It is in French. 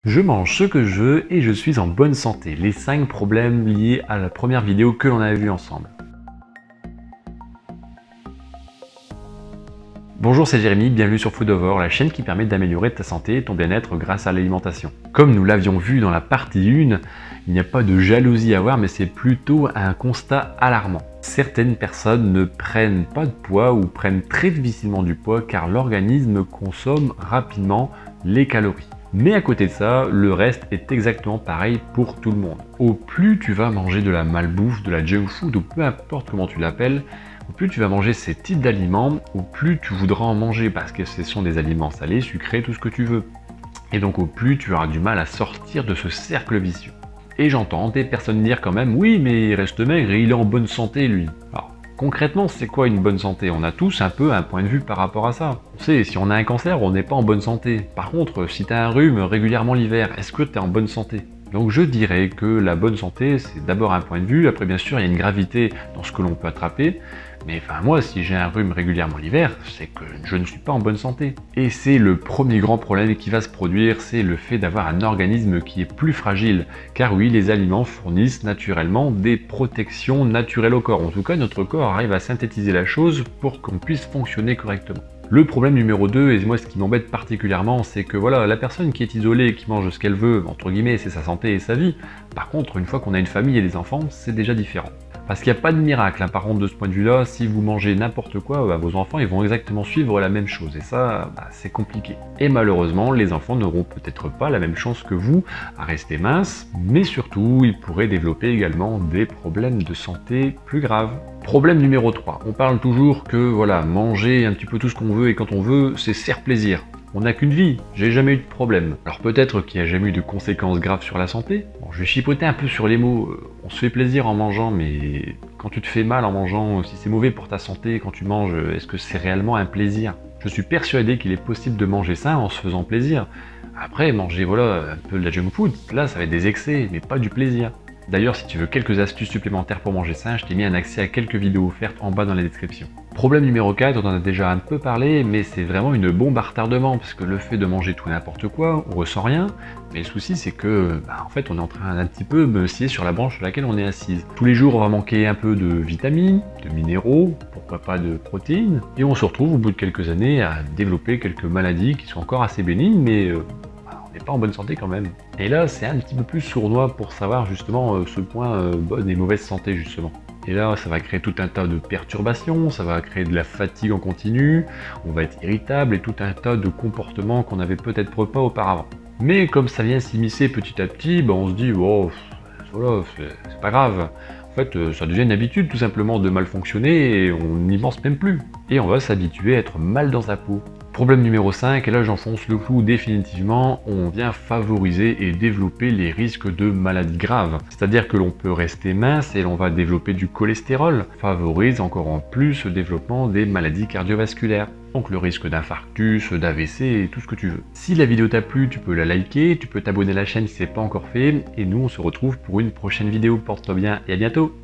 Je mange ce que je veux et je suis en bonne santé. Les 5 problèmes liés à la première vidéo que l'on avait vue ensemble. Bonjour, c'est Jérémy, bienvenue sur Foodovore, la chaîne qui permet d'améliorer ta santé et ton bien-être grâce à l'alimentation. Comme nous l'avions vu dans la partie 1, il n'y a pas de jalousie à avoir, mais c'est plutôt un constat alarmant. Certaines personnes ne prennent pas de poids ou prennent très difficilement du poids car l'organisme consomme rapidement les calories. Mais à côté de ça, le reste est exactement pareil pour tout le monde. Au plus tu vas manger de la malbouffe, de la junk food ou peu importe comment tu l'appelles, au plus tu vas manger ces types d'aliments, au plus tu voudras en manger parce que ce sont des aliments salés, sucrés, tout ce que tu veux. Et donc au plus tu auras du mal à sortir de ce cercle vicieux. Et j'entends des personnes dire quand même, oui mais il reste maigre et il est en bonne santé lui. Alors concrètement c'est quoi une bonne santé? On a tous un peu un point de vue par rapport à ça. On sait, si on a un cancer, on n'est pas en bonne santé. Par contre, si tu as un rhume régulièrement l'hiver, est-ce que tu es en bonne santé? Donc je dirais que la bonne santé, c'est d'abord un point de vue, après bien sûr il y a une gravité dans ce que l'on peut attraper, mais enfin moi si j'ai un rhume régulièrement l'hiver, c'est que je ne suis pas en bonne santé. Et c'est le premier grand problème qui va se produire, c'est le fait d'avoir un organisme qui est plus fragile, car oui, les aliments fournissent naturellement des protections naturelles au corps. En tout cas, notre corps arrive à synthétiser la chose pour qu'on puisse fonctionner correctement. Le problème numéro 2, et moi ce qui m'embête particulièrement, c'est que voilà, la personne qui est isolée, qui mange ce qu'elle veut, entre guillemets, c'est sa santé et sa vie. Par contre, une fois qu'on a une famille et des enfants, c'est déjà différent. Parce qu'il n'y a pas de miracle, hein. Par contre, de ce point de vue-là, si vous mangez n'importe quoi, vos enfants ils vont exactement suivre la même chose. Et ça, c'est compliqué. Et malheureusement, les enfants n'auront peut-être pas la même chance que vous à rester minces, mais surtout, ils pourraient développer également des problèmes de santé plus graves. Problème numéro 3, on parle toujours que voilà, manger un petit peu tout ce qu'on veut et quand on veut, c'est se faire plaisir. On n'a qu'une vie, j'ai jamais eu de problème. Alors peut-être qu'il n'y a jamais eu de conséquences graves sur la santé. Bon, je vais chipoter un peu sur les mots, on se fait plaisir en mangeant, mais quand tu te fais mal en mangeant, si c'est mauvais pour ta santé quand tu manges, est-ce que c'est réellement un plaisir? Je suis persuadé qu'il est possible de manger sain en se faisant plaisir. Après, manger voilà, un peu de la junk food, là ça va être des excès, mais pas du plaisir. D'ailleurs, si tu veux quelques astuces supplémentaires pour manger sain, je t'ai mis un accès à quelques vidéos offertes en bas dans la description. Problème numéro 4, on en a déjà un peu parlé, mais c'est vraiment une bombe à retardement, parce que le fait de manger tout n'importe quoi, on ressent rien, mais le souci c'est que, en fait, on est en train d'un petit peu me scier sur la branche sur laquelle on est assise. Tous les jours, on va manquer un peu de vitamines, de minéraux, pourquoi pas de protéines, et on se retrouve au bout de quelques années à développer quelques maladies qui sont encore assez bénignes, mais pas en bonne santé quand même. Et là, c'est un petit peu plus sournois pour savoir justement ce point bonne et mauvaise santé justement. Et là, ça va créer tout un tas de perturbations, ça va créer de la fatigue en continu, on va être irritable et tout un tas de comportements qu'on n'avait peut-être pas auparavant. Mais comme ça vient s'immiscer petit à petit, on se dit, oh, voilà, c'est pas grave. En fait, ça devient une habitude tout simplement de mal fonctionner et on n'y pense même plus. Et on va s'habituer à être mal dans sa peau. Problème numéro 5, et là j'enfonce le clou définitivement, on vient favoriser et développer les risques de maladies graves. C'est-à-dire que l'on peut rester mince et l'on va développer du cholestérol, favorise encore en plus le développement des maladies cardiovasculaires. Donc le risque d'infarctus, d'AVC et tout ce que tu veux. Si la vidéo t'a plu, tu peux la liker, tu peux t'abonner à la chaîne si ce n'est pas encore fait, et nous on se retrouve pour une prochaine vidéo. Porte-toi bien et à bientôt.